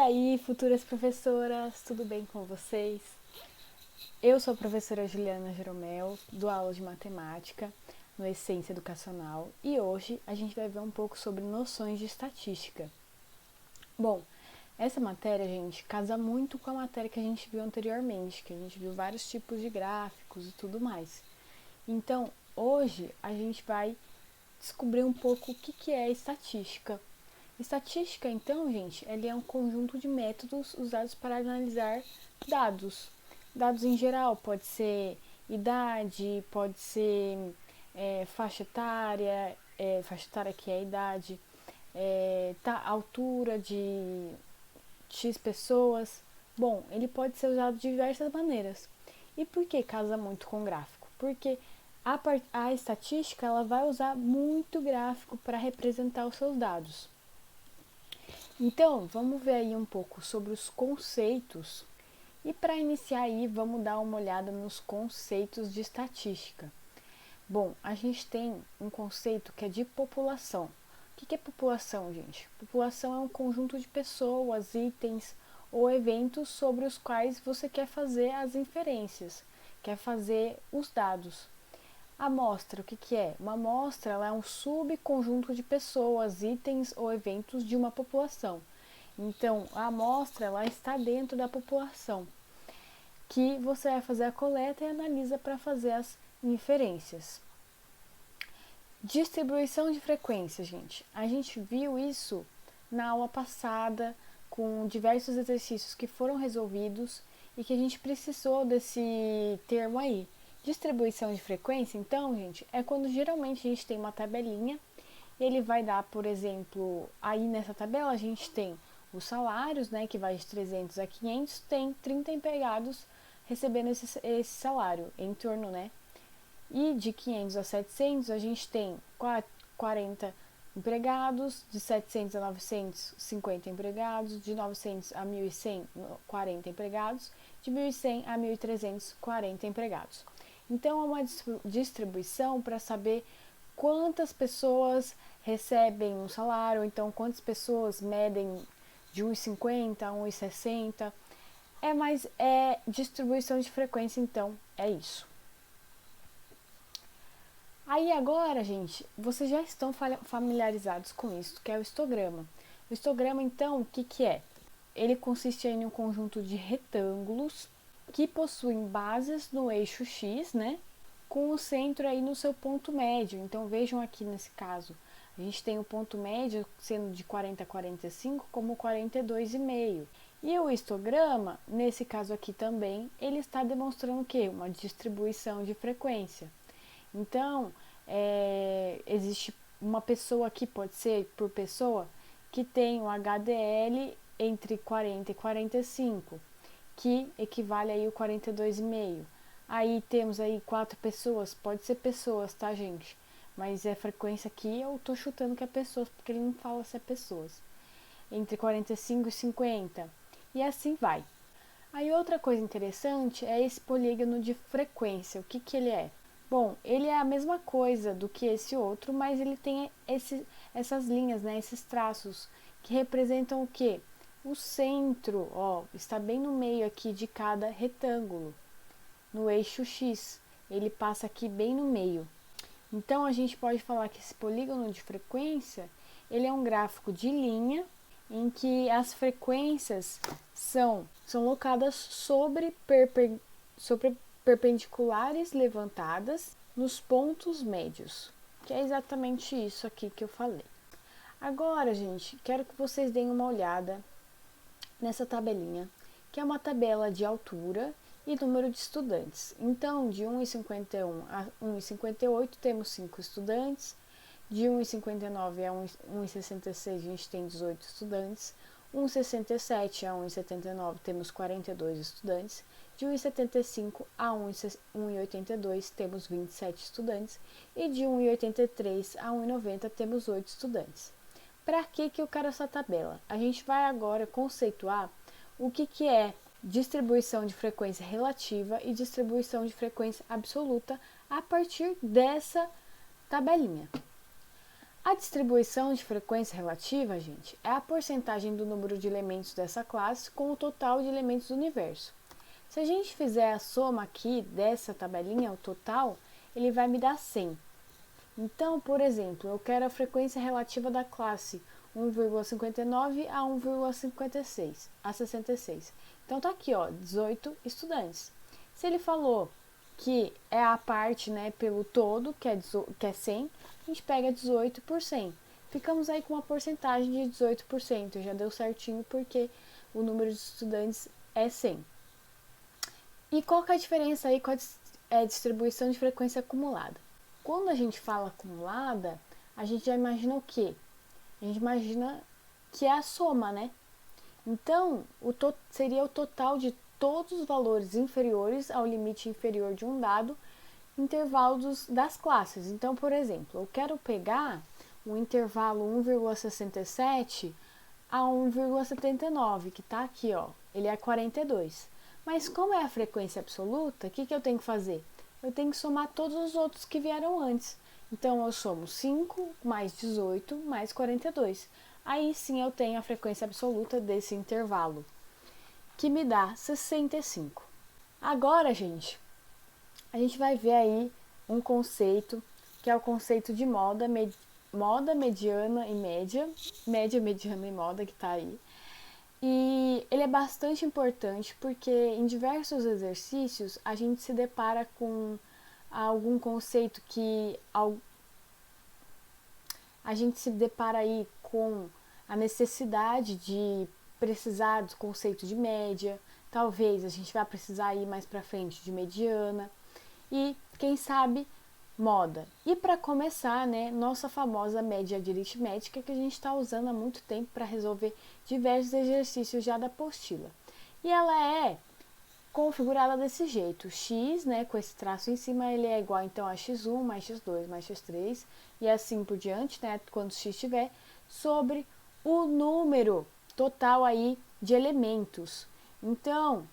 aí, futuras professoras, tudo bem com vocês? Eu sou a professora Juliana Jeromel, dou aula de matemática no Essência Educacional e hoje a gente vai ver um pouco sobre noções de estatística. Bom, essa matéria, gente, casa muito com a matéria que a gente viu anteriormente, que a gente viu vários tipos de gráficos e tudo mais. Então, hoje a gente vai descobrir um pouco o que é estatística. Estatística, então, gente, ele é um conjunto de métodos usados para analisar dados. Dados em geral, pode ser idade, pode ser faixa etária que é a idade, altura de X pessoas. Bom, ele pode ser usado de diversas maneiras. E por que casa muito com gráfico? Porque a estatística ela vai usar muito gráfico para representar os seus dados. Então, vamos ver aí um pouco sobre os conceitos. E para iniciar aí, vamos dar uma olhada nos conceitos de estatística. Bom, a gente tem um conceito que é de população. O que é população, gente? População é um conjunto de pessoas, itens ou eventos sobre os quais você quer fazer as inferências, quer fazer os dados. Amostra, o que é? Uma amostra ela é um subconjunto de pessoas, itens ou eventos de uma população. Então, a amostra ela está dentro da população, que você vai fazer a coleta e analisa para fazer as inferências. Distribuição de frequência, gente. A gente viu isso na aula passada, com diversos exercícios que foram resolvidos e que a gente precisou desse termo aí. Distribuição de frequência, então, gente, é quando geralmente a gente tem uma tabelinha, ele vai dar, por exemplo, aí nessa tabela a gente tem os salários, né, que vai de 300 a 500, tem 30 empregados recebendo esse salário, em torno, né? E de 500 a 700 a gente tem 40 empregados, de 700 a 900, 50 empregados, de 900 a 1.100, 40 empregados, de 1.100 a 1.300, 40 empregados. Então, é uma distribuição para saber quantas pessoas recebem um salário, então quantas pessoas medem de 1,50 a 1,60. É distribuição de frequência, então, é isso. Aí agora, gente, vocês já estão familiarizados com isso, que é o histograma. O histograma, então, o que é? Ele consiste em um conjunto de retângulos que possuem bases no eixo X, né? Com o centro aí no seu ponto médio. Então, vejam aqui nesse caso, a gente tem o ponto médio sendo de 40 a 45 como 42,5. E o histograma, nesse caso aqui também, ele está demonstrando o quê? Uma distribuição de frequência. Então, existe uma pessoa aqui, pode ser por pessoa, que tem um HDL entre 40 e 45, que equivale aí o 42,5. Aí temos aí 4 pessoas, pode ser pessoas, tá, gente? Mas a frequência aqui eu tô chutando que é pessoas, porque ele não fala se é pessoas. Entre 45 e 50. E assim vai. Aí outra coisa interessante é esse polígono de frequência. O que ele é? Bom, ele é a mesma coisa do que esse outro, mas ele tem essas linhas, né, esses traços, que representam o quê? O centro, ó, está bem no meio aqui de cada retângulo, no eixo X. Ele passa aqui bem no meio. Então, a gente pode falar que esse polígono de frequência, ele é um gráfico de linha, em que as frequências são locadas sobre perpendiculares levantadas nos pontos médios, que é exatamente isso aqui que eu falei. Agora, gente, quero que vocês deem uma olhada nessa tabelinha, que é uma tabela de altura e número de estudantes. Então, de 1,51 a 1,58 temos 5 estudantes, de 1,59 a 1,66 a gente tem 18 estudantes, 1,67 a 1,79 temos 42 estudantes, de 1,75 a 1,82 temos 27 estudantes e de 1,83 a 1,90 temos 8 estudantes. Para que eu quero essa tabela? A gente vai agora conceituar o que é distribuição de frequência relativa e distribuição de frequência absoluta a partir dessa tabelinha. A distribuição de frequência relativa, gente, é a porcentagem do número de elementos dessa classe com o total de elementos do universo. Se a gente fizer a soma aqui dessa tabelinha, o total, ele vai me dar 100. Então, por exemplo, eu quero a frequência relativa da classe 1,59 a 1,56 a 66. Então tá aqui, ó, 18 estudantes. Se ele falou que é a parte, né, pelo todo, que é 100, a gente pega 18 por 100. Ficamos aí com uma porcentagem de 18%. Já deu certinho porque o número de estudantes é 100. E qual que é a diferença aí com a distribuição de frequência acumulada? Quando a gente fala acumulada, a gente já imagina o quê? A gente imagina que é a soma, né? Então, seria o total de todos os valores inferiores ao limite inferior de um dado intervalo das classes. Então, por exemplo, eu quero pegar o intervalo 1,67 a 1,79, que está aqui, ó, ele é 42. Mas como é a frequência absoluta, o que eu tenho que fazer? Eu tenho que somar todos os outros que vieram antes. Então, eu somo 5 mais 18 mais 42. Aí sim eu tenho a frequência absoluta desse intervalo, que me dá 65. Agora, gente, a gente vai ver aí um conceito, que é o conceito de moda, mediana e média. Média, mediana e moda, que está aí. E ele é bastante importante porque em diversos exercícios a gente se depara com algum conceito que a gente se depara aí com a necessidade de precisar do conceito de média, talvez a gente vá precisar ir mais para frente de mediana e, quem sabe, moda. E para começar, né, nossa famosa média de aritmética que a gente está usando há muito tempo para resolver diversos exercícios já da apostila. E ela é configurada desse jeito, x, né, com esse traço em cima, ele é igual então a x1 mais x2 mais x3 e assim por diante, né, quando x tiver, sobre o número total aí de elementos. Então,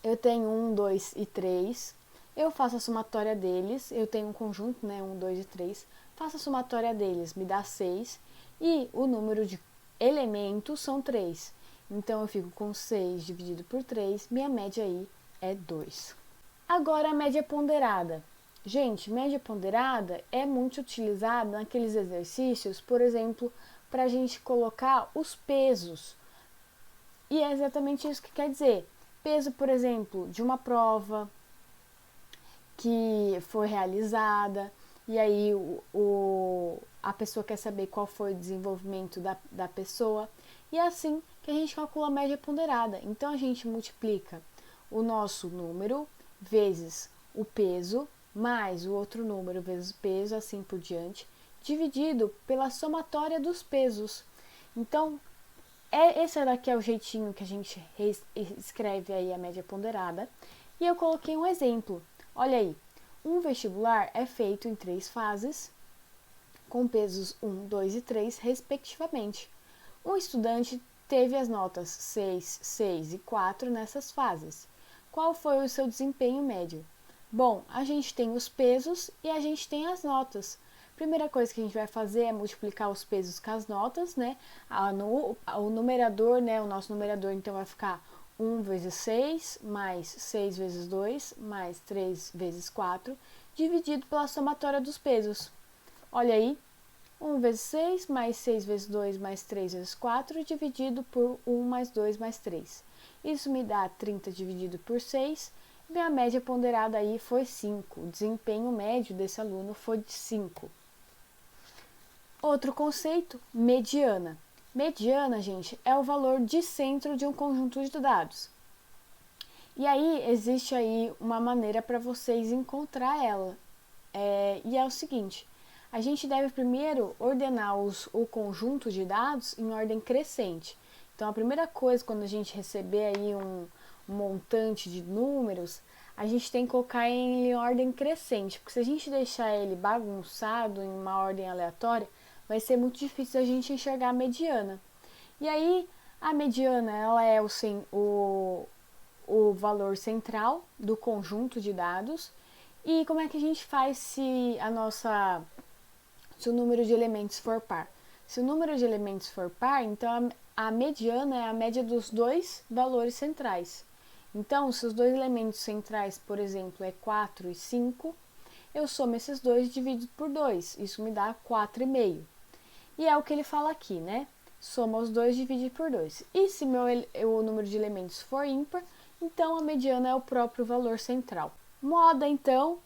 eu tenho 1, 2 e 3, eu faço a somatória deles, eu tenho um conjunto, né, 1, 2 e 3, faço a somatória deles, me dá 6, e o número de elementos são 3. Então, eu fico com 6 dividido por 3, minha média aí é 2. Agora, a média ponderada. Gente, média ponderada é muito utilizada naqueles exercícios, por exemplo, para a gente colocar os pesos. E é exatamente isso que quer dizer. Peso, por exemplo, de uma prova que foi realizada, e aí a pessoa quer saber qual foi o desenvolvimento da pessoa, e é assim que a gente calcula a média ponderada. Então, a gente multiplica o nosso número vezes o peso, mais o outro número vezes o peso, assim por diante, dividido pela somatória dos pesos. Então, esse daqui é o jeitinho que a gente escreve aí a média ponderada. E eu coloquei um exemplo. Olha aí, um vestibular é feito em 3 fases, com pesos 1, 2 e 3, respectivamente. Um estudante teve as notas 6, 6 e 4 nessas fases. Qual foi o seu desempenho médio? Bom, a gente tem os pesos e a gente tem as notas. Primeira coisa que a gente vai fazer é multiplicar os pesos com as notas, né? O numerador, né? O nosso numerador, então, vai ficar 1 vezes 6, mais 6 vezes 2, mais 3 vezes 4, dividido pela somatória dos pesos. Olha aí, 1 vezes 6, mais 6 vezes 2, mais 3 vezes 4, dividido por 1 mais 2 mais 3. Isso me dá 30 dividido por 6, e minha média ponderada aí foi 5. O desempenho médio desse aluno foi de 5. Outro conceito, mediana. Mediana, gente, é o valor de centro de um conjunto de dados. E aí, existe aí uma maneira para vocês encontrar ela. E é o seguinte, a gente deve primeiro ordenar o conjunto de dados em ordem crescente. Então, a primeira coisa, quando a gente receber aí um montante de números, a gente tem que colocar ele em ordem crescente, porque se a gente deixar ele bagunçado em uma ordem aleatória, vai ser muito difícil a gente enxergar a mediana. E aí, a mediana, ela é o valor central do conjunto de dados. E como é que a gente faz se a nossa se o número de elementos for par. Se o número de elementos for par, então a mediana é a média dos dois valores centrais. Então, se os dois elementos centrais, por exemplo, é 4 e 5, eu somo esses dois e divido por 2. Isso me dá 4,5. E é o que ele fala aqui, né? Soma os dois e divide por 2. E se o número de elementos for ímpar, então a mediana é o próprio valor central. Moda, então,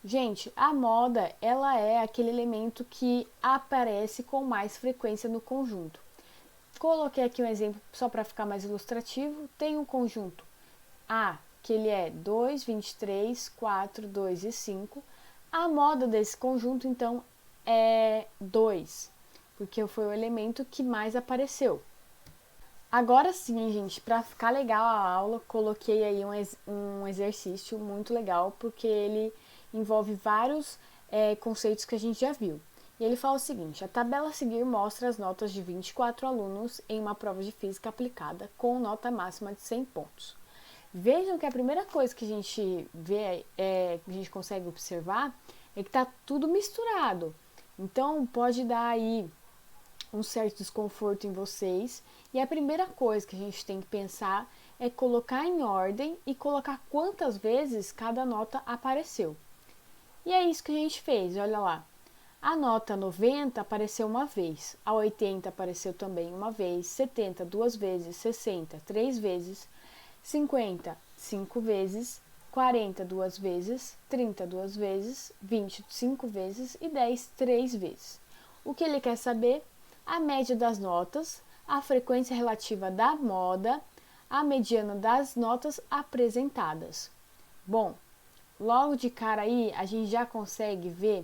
gente, a moda, ela é aquele elemento que aparece com mais frequência no conjunto. Coloquei aqui um exemplo só para ficar mais ilustrativo. Tem um conjunto A, que ele é 2, 23, 4, 2 e 5. A moda desse conjunto, então, é 2, porque foi o elemento que mais apareceu. Agora sim, gente, para ficar legal a aula, coloquei aí um exercício muito legal, porque ele envolve vários conceitos que a gente já viu. E ele fala o seguinte: a tabela a seguir mostra as notas de 24 alunos em uma prova de física aplicada com nota máxima de 100 pontos. Vejam que a primeira coisa que a gente vê, que a gente consegue observar, é que está tudo misturado. Então, pode dar aí um certo desconforto em vocês. E a primeira coisa que a gente tem que pensar é colocar em ordem e colocar quantas vezes cada nota apareceu. E é isso que a gente fez, olha lá. A nota 90 apareceu uma vez, a 80 apareceu também uma vez, 70 duas vezes, 60 três vezes, 50 cinco vezes, 40 duas vezes, 30 duas vezes, 20 cinco vezes e 10 três vezes. O que ele quer saber? A média das notas, a frequência relativa da moda, a mediana das notas apresentadas. Bom, logo de cara aí a gente já consegue ver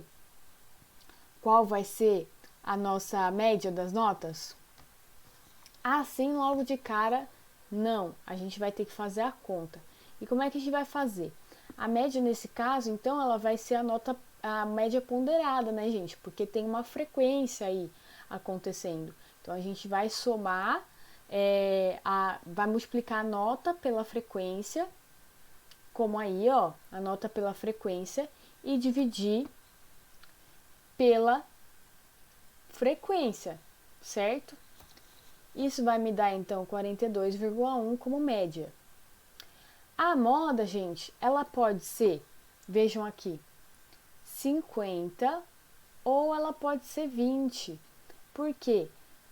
qual vai ser a nossa média das notas? Assim, logo de cara, não. A gente vai ter que fazer a conta. E como é que a gente vai fazer? A média, nesse caso, então, ela vai ser a média ponderada, né, gente? Porque tem uma frequência aí acontecendo. Então, a gente vai somar, vai multiplicar a nota pela frequência, como aí, ó, a nota pela frequência, e dividir pela frequência, certo? Isso vai me dar, então, 42,1 como média. A moda, gente, ela pode ser, vejam aqui, 50 ou ela pode ser 20. Por quê?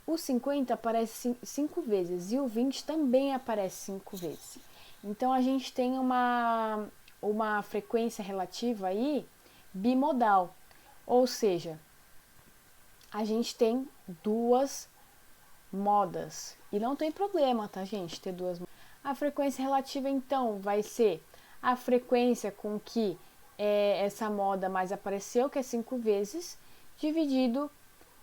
O 50 aparece 5 vezes e o 20 também aparece 5 vezes. Então, a gente tem uma frequência relativa aí bimodal. Ou seja, a gente tem duas modas. E não tem problema, tá, gente, ter duas modas. A frequência relativa, então, vai ser a frequência com que essa moda mais apareceu, que é 5 vezes, dividido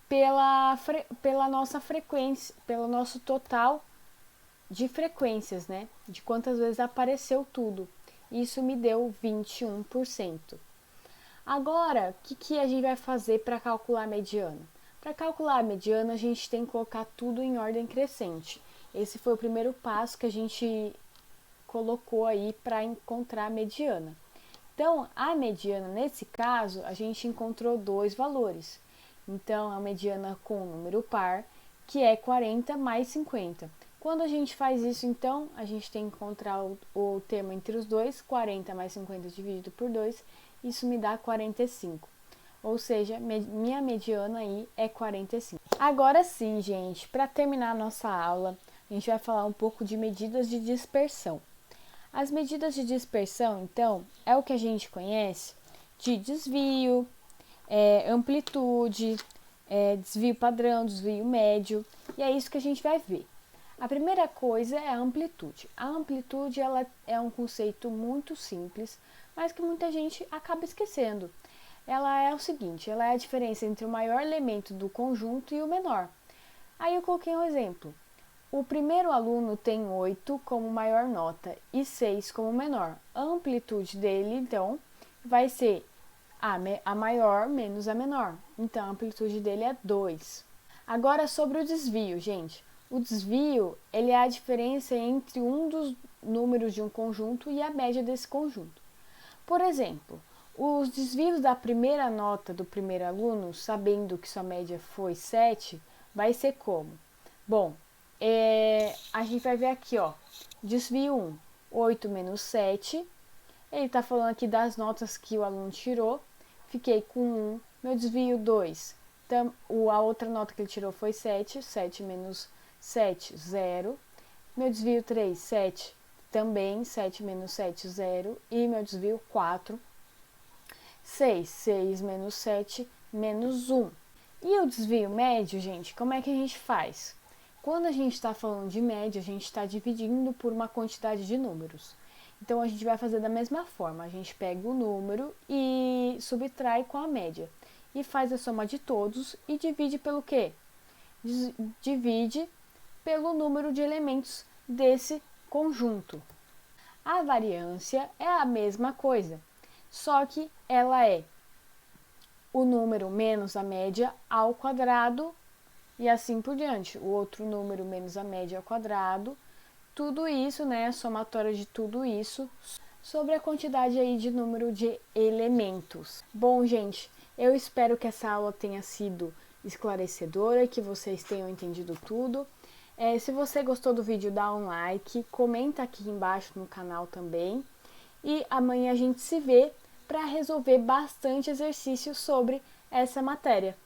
pela nossa frequência, pelo nosso total de frequências, né? De quantas vezes apareceu tudo. Isso me deu 21%. Agora, o que a gente vai fazer para calcular a mediana? Para calcular a mediana, a gente tem que colocar tudo em ordem crescente. Esse foi o primeiro passo que a gente colocou aí para encontrar a mediana. Então, a mediana, nesse caso, a gente encontrou dois valores. Então, a mediana com o número par, que é 40 mais 50. Quando a gente faz isso, então, a gente tem que encontrar o termo entre os dois, 40 mais 50 dividido por 2, isso me dá 45. Ou seja, minha mediana aí é 45. Agora sim, gente, para terminar a nossa aula, a gente vai falar um pouco de medidas de dispersão. As medidas de dispersão, então, é o que a gente conhece de desvio, amplitude, desvio padrão, desvio médio, e é isso que a gente vai ver. A primeira coisa é a amplitude. A amplitude ela é um conceito muito simples, mas que muita gente acaba esquecendo. Ela é o seguinte, ela é a diferença entre o maior elemento do conjunto e o menor. Aí eu coloquei um exemplo. O primeiro aluno tem 8 como maior nota e 6 como menor. A amplitude dele, então, vai ser a maior menos a menor. Então, a amplitude dele é 2. Agora, sobre o desvio, gente. O desvio, ele é a diferença entre um dos números de um conjunto e a média desse conjunto. Por exemplo, Os desvios da primeira nota do primeiro aluno, sabendo que sua média foi 7, vai ser como? Bom, a gente vai ver aqui, ó, desvio 1, 8 menos 7. Ele está falando aqui das notas que o aluno tirou. Fiquei com 1. Meu desvio 2. A outra nota que ele tirou foi 7. 7 menos 7, 0. Meu desvio 3, 7. Também 7 menos 7, 0. E meu desvio 4, 6. 6 menos 7, menos 1. E o desvio médio, gente, como é que a gente faz? Quando a gente está falando de média, a gente está dividindo por uma quantidade de números. Então, a gente vai fazer da mesma forma. A gente pega o número e subtrai com a média. E faz a soma de todos e divide pelo quê? Divide pelo número de elementos desse conjunto. A variância é a mesma coisa, só que ela é o número menos a média ao quadrado e assim por diante. O outro número menos a média ao quadrado. Tudo isso, né, a somatória de tudo isso sobre a quantidade aí de número de elementos. Bom, gente, eu espero que essa aula tenha sido esclarecedora, que vocês tenham entendido tudo. Se você gostou do vídeo, dá um like, comenta aqui embaixo no canal também. E amanhã a gente se vê para resolver bastante exercícios sobre essa matéria.